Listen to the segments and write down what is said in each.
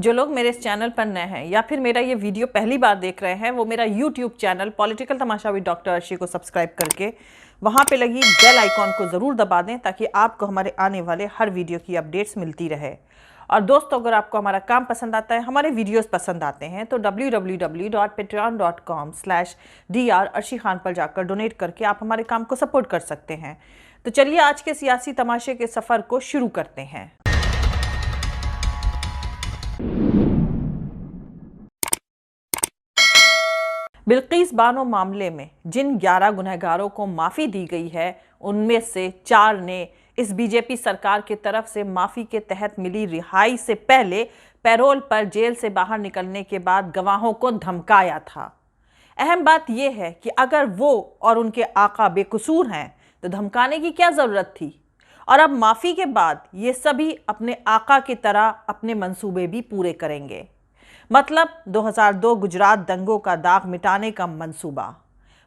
जो लोग मेरे इस चैनल पर नए हैं या फिर मेरा ये वीडियो पहली बार देख रहे हैं, वो मेरा YouTube channel political Tamasha with doctor Arshi को सब्सक्राइब करके वहाँ पे लगी बेल आइकॉन को ज़रूर दबा दें ताकि आपको हमारे आने वाले हर वीडियो की अपडेट्स मिलती रहे। और दोस्तों, अगर आपको हमारा काम पसंद आता है, हमारे वीडियोस पसंद आते हैं, तो www.patreon.com/dr अर्शी खान पर जाकर डोनेट करके आप हमारे काम को सपोर्ट कर सकते हैं। तो चलिए आज के सियासी तमाशे के सफ़र को शुरू करते हैं। बिल्किस बानो मामले में जिन 11 गुनहगारों को माफ़ी दी गई है, उनमें से 4 ने इस बीजेपी सरकार की तरफ से माफ़ी के तहत मिली रिहाई से पहले पैरोल पर जेल से बाहर निकलने के बाद गवाहों को धमकाया था। अहम बात यह है कि अगर वो और उनके आका बेकसूर हैं तो धमकाने की क्या ज़रूरत थी। और अब माफ़ी के बाद ये सभी अपने आका की तरह अपने मंसूबे भी पूरे करेंगे। मतलब 2002 गुजरात दंगों का दाग मिटाने का मंसूबा।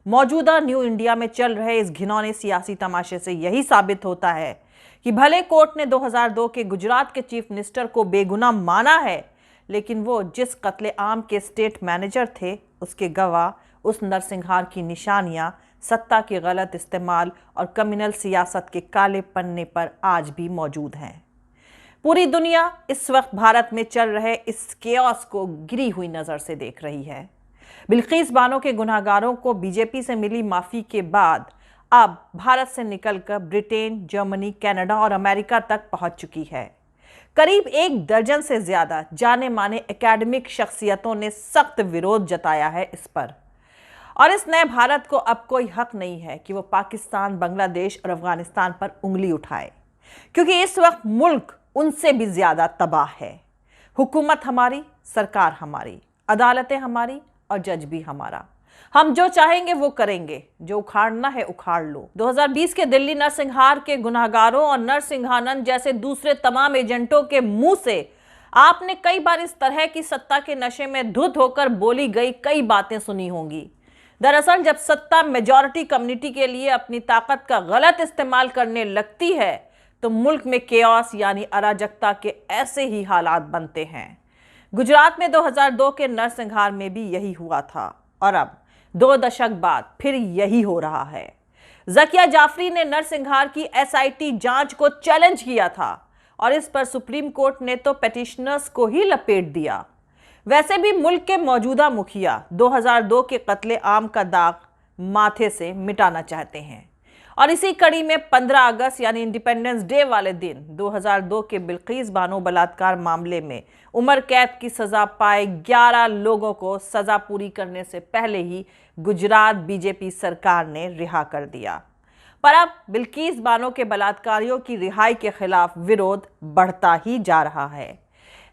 मौजूदा न्यू इंडिया में चल रहे इस घिनौने सियासी तमाशे से यही साबित होता है कि भले कोर्ट ने 2002 के गुजरात के चीफ मिनिस्टर को बेगुनाह माना है, लेकिन वो जिस कत्लेआम के स्टेट मैनेजर थे, उसके गवाह, उस नरसंहार की निशानियां, सत्ता के गलत इस्तेमाल और कम्युनल सियासत के काले पन्ने पर आज भी मौजूद हैं। पूरी दुनिया इस वक्त भारत में चल रहे इस केओस को गिरी हुई नज़र से देख रही है। बिल्किस बानो के गुनहगारों को बीजेपी से मिली माफ़ी के बाद अब भारत से निकलकर ब्रिटेन, जर्मनी, कनाडा और अमेरिका तक पहुंच चुकी है। करीब 1 दर्जन से ज़्यादा जाने माने एकेडमिक शख्सियतों ने सख्त विरोध जताया है इस पर। और इस नए भारत को अब कोई हक नहीं है कि वो पाकिस्तान, बांग्लादेश और अफगानिस्तान पर उंगली उठाए, क्योंकि इस वक्त मुल्क उनसे भी ज़्यादा तबाह है। हुकूमत हमारी, सरकार हमारी, अदालतें हमारी और जज भी हमारा। हम जो चाहेंगे वो करेंगे, जो उखाड़ना है उखाड़ लो। 2020 के दिल्ली नरसंहार के गुनहगारों और नरसिंहानंद जैसे दूसरे तमाम एजेंटों के मुंह से आपने कई बार इस तरह की सत्ता के नशे में धुत होकर बोली गई कई बातें सुनी होंगी। दरअसल जब सत्ता मेजॉरिटी कम्युनिटी के लिए अपनी ताकत का गलत इस्तेमाल करने लगती है तो मुल्क में केओस यानी अराजकता के ऐसे ही हालात बनते हैं। गुजरात में 2002 के नरसंहार में भी यही हुआ था और अब 2 दशक बाद फिर यही हो रहा है। ज़किया जाफरी ने नरसंहार की एसआईटी जांच को चैलेंज किया था और इस पर सुप्रीम कोर्ट ने तो पेटिशनर्स को ही लपेट दिया। वैसे भी मुल्क के मौजूदा मुखिया 2002 के कत्लेआम का दाग माथे से मिटाना चाहते हैं और इसी कड़ी में 15 अगस्त यानी इंडिपेंडेंस डे वाले दिन 2002 के बिल्किस बानो बलात्कार मामले में उम्र कैद की सजा पाए 11 लोगों को सजा पूरी करने से पहले ही गुजरात बीजेपी सरकार ने रिहा कर दिया। पर अब बिल्किस बानो के बलात्कारियों की रिहाई के खिलाफ विरोध बढ़ता ही जा रहा है।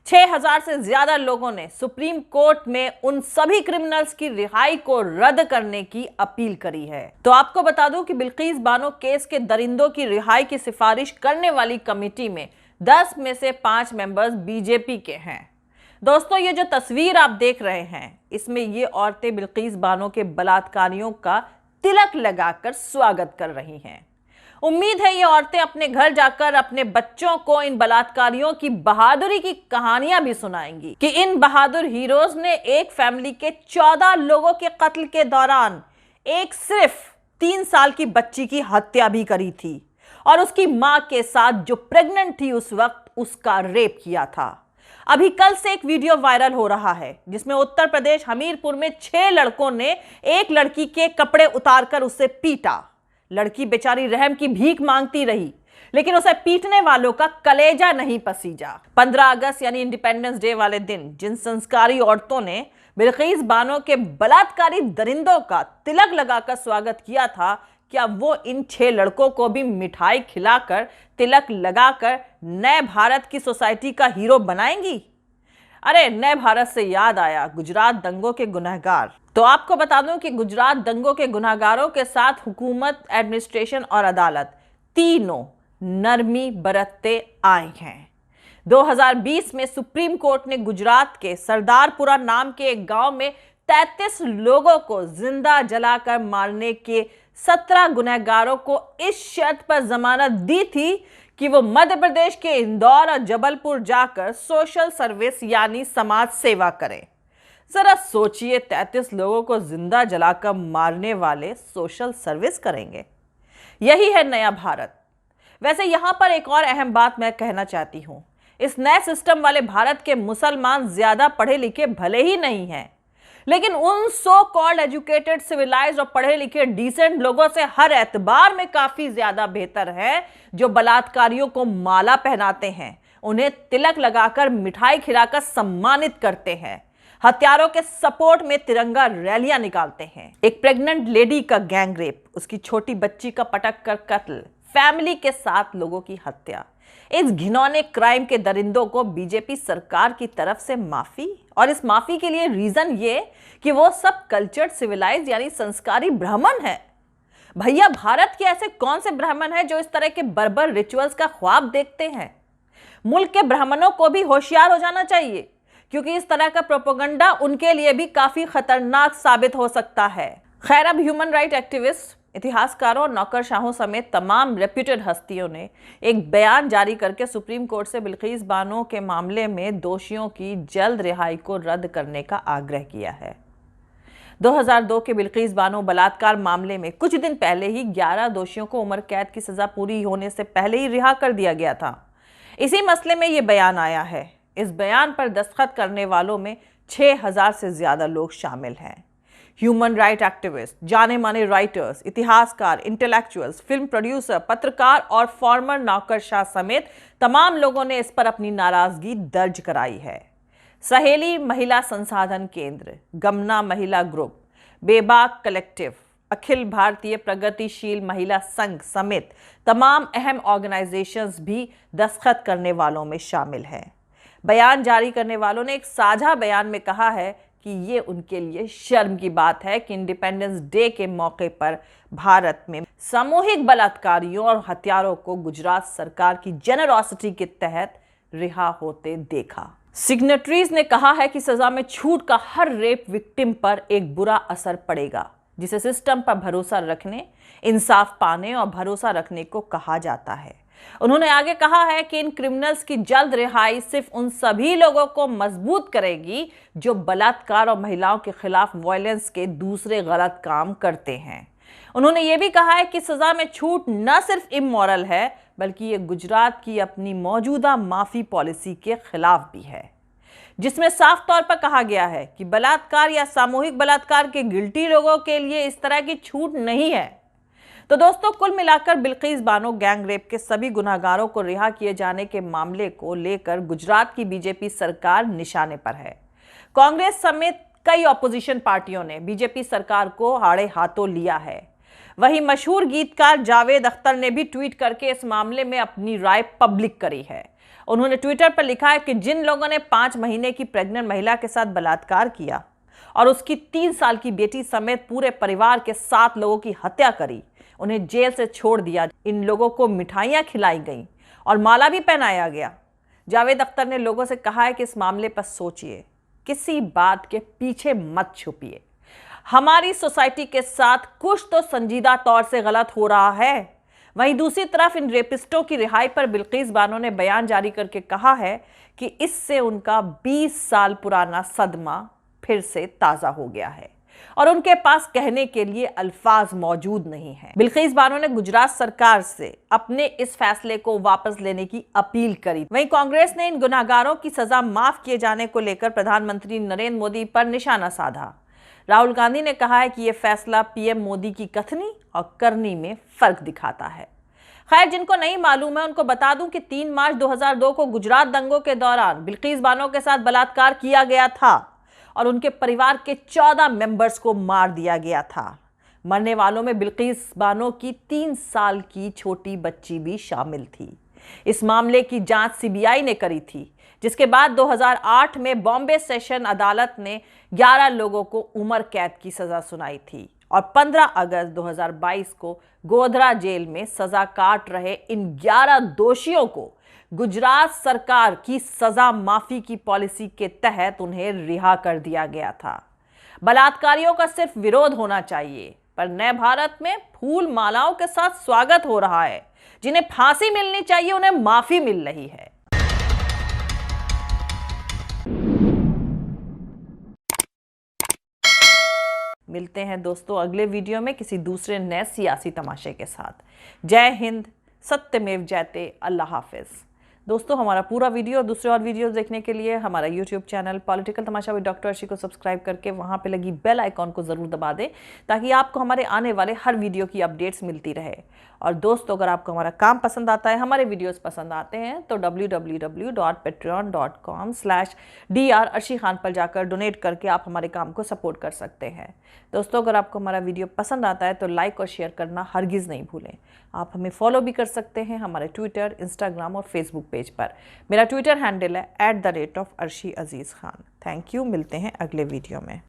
6000 से ज्यादा लोगों ने सुप्रीम कोर्ट में उन सभी क्रिमिनल्स की रिहाई को रद्द करने की अपील करी है। तो आपको बता दूं कि बिल्किस बानो केस के दरिंदों की रिहाई की सिफारिश करने वाली कमेटी में 10 में से 5 मेंबर्स बीजेपी के हैं। दोस्तों, ये जो तस्वीर आप देख रहे हैं, इसमें ये औरतें बिल्किस बानो के बलात्कारियों का तिलक लगाकर स्वागत कर रही हैं। उम्मीद है ये औरतें अपने घर जाकर अपने बच्चों को इन बलात्कारियों की बहादुरी की कहानियां भी सुनाएंगी कि इन बहादुर हीरोज ने एक फैमिली के 14 लोगों के कत्ल के दौरान एक सिर्फ 3 साल की बच्ची की हत्या भी करी थी और उसकी मां के साथ जो प्रेग्नेंट थी उस वक्त उसका रेप किया था। अभी कल से एक वीडियो वायरल हो रहा है जिसमें उत्तर प्रदेश हमीरपुर में 6 लड़कों ने एक लड़की के कपड़े उतारकर उसे पीटा। लड़की बेचारी रहम की भीख मांगती रही, लेकिन उसे पीटने वालों का कलेजा नहीं पसीजा। 15 अगस्त यानी इंडिपेंडेंस डे वाले दिन जिन संस्कारी औरतों ने बिल्किस बानो के बलात्कारी दरिंदों का तिलक लगाकर स्वागत किया था, क्या वो इन 6 लड़कों को भी मिठाई खिलाकर, तिलक लगाकर नए भारत की सोसाइटी का हीरो बनाएंगी? अरे, नए भारत से याद आया गुजरात दंगों के गुनहगार। तो आपको बता दूं कि गुजरात दंगों के गुनहगारों के साथ हुकूमत, एडमिनिस्ट्रेशन और अदालत तीनों नरमी बरतते आए हैं। 2020 में सुप्रीम कोर्ट ने गुजरात के सरदारपुरा नाम के एक गांव में 33 लोगों को जिंदा जलाकर मारने के 17 गुनहगारों को इस शर्त पर जमानत दी थी कि वो मध्य प्रदेश के इंदौर और जबलपुर जाकर सोशल सर्विस यानी समाज सेवा करें। जरा सोचिए, 33 लोगों को जिंदा जलाकर मारने वाले सोशल सर्विस करेंगे। यही है नया भारत। वैसे यहां पर एक और अहम बात मैं कहना चाहती हूं। इस नए सिस्टम वाले भारत के मुसलमान ज्यादा पढ़े लिखे भले ही नहीं हैं, लेकिन उन सो कॉल्ड एजुकेटेड, सिविलाइज्ड और पढ़े लिखे डिसेंट लोगों से हर एतबार में काफी ज्यादा बेहतर है, जो बलात्कारियों को माला पहनाते हैं, उन्हें तिलक लगाकर मिठाई खिलाकर सम्मानित करते हैं, हत्यारों के सपोर्ट में तिरंगा रैलियां निकालते हैं। एक प्रेग्नेंट लेडी का गैंग रेप, उसकी छोटी बच्ची का पटक कर कत्ल, फैमिली के 7 लोगों की हत्या। इस घिनौने क्राइम के दरिंदों को बीजेपी सरकार की तरफ से माफी, और इस माफी के लिए रीजन ये कि वो सब कल्चर्ड, सिविलाइज यानी संस्कारी ब्राह्मण हैं। भैया, भारत के ऐसे कौन से ब्राह्मण हैं जो इस तरह के बर्बर रिचुअल्स का ख्वाब देखते हैं? मुल्क के ब्राह्मणों को भी होशियार हो जाना चाहिए, क्योंकि इस तरह का प्रोपेगेंडा उनके लिए भी काफी खतरनाक साबित हो सकता है। खैर, अब ह्यूमन राइट एक्टिविस्ट, इतिहासकारों और नौकरशाहों समेत तमाम रेप्यूटेड हस्तियों ने एक बयान जारी करके सुप्रीम कोर्ट से बिल्किस बानो के मामले में दोषियों की जल्द रिहाई को रद्द करने का आग्रह किया है। 2002 के बिल्किस बानो बलात्कार मामले में कुछ दिन पहले ही 11 दोषियों को उम्र कैद की सजा पूरी होने से पहले ही रिहा कर दिया गया था। इसी मसले में ये बयान आया है। इस बयान पर दस्तखत करने वालों में 6000 से ज्यादा लोग शामिल हैं। ह्यूमन राइट एक्टिविस्ट, जाने माने राइटर्स, इतिहासकार, इंटेलेक्चुअल्स, फिल्म प्रोड्यूसर, पत्रकार और फॉर्मर नौकरशाह समेत तमाम लोगों ने इस पर अपनी नाराजगी दर्ज कराई है। सहेली महिला संसाधन केंद्र, गमना महिला ग्रुप, बेबाक कलेक्टिव, अखिल भारतीय प्रगतिशील महिला संघ समेत तमाम अहम ऑर्गेनाइजेशंस भी दस्तखत करने वालों में शामिल हैं। बयान जारी करने वालों ने एक साझा बयान में कहा है कि ये उनके लिए शर्म की बात है कि इंडिपेंडेंस डे के मौके पर भारत में सामूहिक बलात्कारियों और हत्यारों को गुजरात सरकार की जेनरॉसिटी के तहत रिहा होते देखा। सिग्नेटरीज ने कहा है कि सजा में छूट का हर रेप विक्टिम पर एक बुरा असर पड़ेगा, जिसे सिस्टम पर भरोसा रखने, इंसाफ पाने और भरोसा रखने को कहा जाता है। उन्होंने आगे कहा है कि इन क्रिमिनल्स की जल्द रिहाई सिर्फ उन सभी लोगों को मजबूत करेगी जो बलात्कार और महिलाओं के खिलाफ वायलेंस के दूसरे गलत काम करते हैं। उन्होंने ये भी कहा है कि सजा में छूट न सिर्फ इमोरल है, बल्कि ये गुजरात की अपनी मौजूदा माफी पॉलिसी के खिलाफ भी है, जिसमें साफ तौर पर कहा गया है कि बलात्कार या सामूहिक बलात्कार के गिल्टी लोगों के लिए इस तरह की छूट नहीं है। तो दोस्तों, कुल मिलाकर बिल्किस बानो गैंग रेप के सभी गुनहगारों को रिहा किए जाने के मामले को लेकर गुजरात की बीजेपी सरकार निशाने पर है। कांग्रेस समेत कई ऑपोजिशन पार्टियों ने बीजेपी सरकार को आड़े हाथों लिया है। वहीं मशहूर गीतकार जावेद अख्तर ने भी ट्वीट करके इस मामले में अपनी राय पब्लिक करी है। उन्होंने ट्विटर पर लिखा है कि जिन लोगों ने 5 महीने की प्रेग्नेंट महिला के साथ बलात्कार किया और उसकी 3 साल की बेटी समेत पूरे परिवार के 7 लोगों की हत्या करी, उन्हें जेल से छोड़ दिया। इन लोगों को मिठाइयां खिलाई गईं और माला भी पहनाया गया। जावेद अख्तर ने लोगों से कहा है कि इस मामले पर सोचिए, किसी बात के पीछे मत छुपिए। हमारी सोसाइटी के साथ कुछ तो संजीदा तौर से गलत हो रहा है। वहीं दूसरी तरफ इन रेपिस्टों की रिहाई पर बिल्किस बानो ने बयान जारी करके कहा है कि इससे उनका 20 साल पुराना सदमा फिर से ताजा हो गया है और उनके पास कहने के लिए अल्फाज मौजूद नहीं है। बिल्किस बानो ने गुजरात सरकार से अपने इस फैसले को वापस लेने की अपील करी। वहीं कांग्रेस ने इन गुनाहगारों की सजा माफ किए जाने को लेकर प्रधानमंत्री नरेंद्र मोदी पर निशाना साधा। राहुल गांधी ने कहा है कि यह फैसला पीएम मोदी की कथनी और करनी में फर्क दिखाता है। खैर, जिनको नहीं मालूम है उनको बता दूं कि 3 मार्च 2002 को गुजरात दंगों के दौरान बिल्किस बानो के साथ बलात्कार किया गया था और उनके परिवार के 14 मेंबर्स को मार दिया गया था। मरने वालों में बिल्किस बानो की 3 साल की छोटी बच्ची भी शामिल थी। इस मामले की जांच सीबीआई ने करी थी, जिसके बाद 2008 में बॉम्बे सेशन अदालत ने 11 लोगों को उम्र कैद की सजा सुनाई थी और 15 अगस्त 2022 को गोधरा जेल में सजा काट रहे इन 11 दोषियों को गुजरात सरकार की सजा माफी की पॉलिसी के तहत उन्हें रिहा कर दिया गया था। बलात्कारियों का सिर्फ विरोध होना चाहिए, पर नए भारत में फूल मालाओं के साथ स्वागत हो रहा है। जिन्हें फांसी मिलनी चाहिए उन्हें माफी मिल रही है। मिलते हैं दोस्तों अगले वीडियो में किसी दूसरे नए सियासी तमाशे के साथ। जय हिंद, सत्यमेव जयते, अल्लाह हाफिज। दोस्तों हमारा पूरा वीडियो और दूसरे और वीडियोस देखने के लिए हमारा YouTube channel political Tamasha with doctor Arshi को सब्सक्राइब करके वहां पे लगी बेल आइकॉन को जरूर दबा दें ताकि आपको हमारे आने वाले हर वीडियो की अपडेट्स मिलती रहे। और दोस्तों अगर आपको हमारा काम पसंद आता है, हमारे वीडियोस पसंद आते हैं तो www.patreon.com/dr अर्शी खान पर जाकर डोनेट करके आप हमारे काम को सपोर्ट कर सकते हैं। दोस्तों अगर आपको हमारा वीडियो पसंद आता है तो लाइक और शेयर करना हरगिज़ नहीं भूलें। आप हमें फॉलो भी कर सकते हैं हमारे ट्विटर, इंस्टाग्राम और फेसबुक पेज पर। मेरा ट्विटर हैंडल है @अर्शी अजीज़ खान। थैंक यू, मिलते हैं अगले वीडियो में।